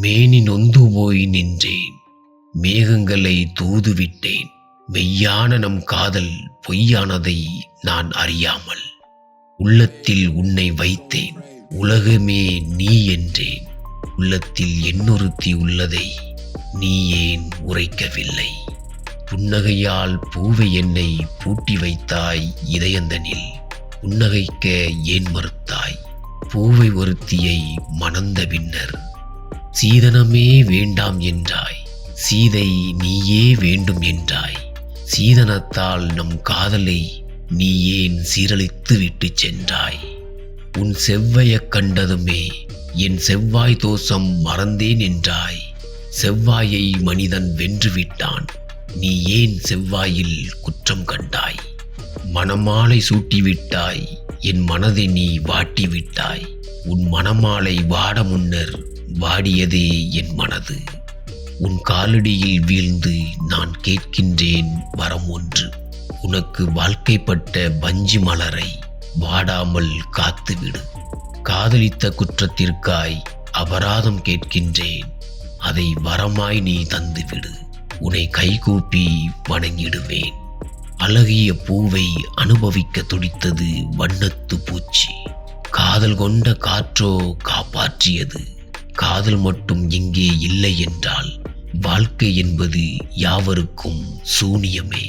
மேனி நொந்து போய் நின்றேன். மேகங்களை தூதுவிட்டேன். மெய்யான நம் காதல் பொய்யானதை நான் அறியாமல். உள்ளத்தில் உன்னை வைத்தேன். உலகமே நீ என்றேன். உள்ளத்தில் என்னொருத்தி உள்ளதை நீ ஏன் உரைக்கவில்லை? புன்னகையால் பூவை என்னை பூட்டி வைத்தாய் இதயந்தனில். புன்னகைக்க ஏன் மறுத்தாய்? பூவை ஒருத்தியை மணந்த பின்னர் சீதனமே வேண்டாம் என்றாய். சீதை நீயே வேண்டும் என்றாய். சீதனத்தால் நம் காதலை நீ ஏன் சீரழித்து விட்டு சென்றாய்? உன் செவ்வையக் கண்டதுமே என் செவ்வாய் தோஷம் மறந்தேன் என்றாய். செவ்வாயை மனிதன் வென்றுவிட்டான். நீ ஏன் செவ்வாயில் குற்றம் கண்டாய்? மணமாலை சூட்டிவிட்டாய். என் மனதை நீ வாட்டிவிட்டாய். உன் மணமாலை வாட முன்னர் வாடியதே என் மனது. உன் காலடியில் வீழ்ந்து நான் கேட்கின்றேன் வரம் ஒன்று. உனக்கு வாழ்க்கைப்பட்ட பஞ்சு மலரை வாடாமல் காத்துவிடு. காதலித்த குற்றத்திற்காய் அபராதம் கேட்கின்றேன். அதை வரமாய் நீ தந்துவிடு. உன்னை கைகூப்பி வணங்கிடுவேன். அழகிய பூவை அனுபவிக்க துடித்தது வண்ணத்து பூச்சி. காதல் கொண்ட காற்றோ காப்பாற்றியது. காதல் மட்டும் இங்கே இல்லை என்றால் வாழ்க்கை என்பது யாவருக்கும் சூனியமே.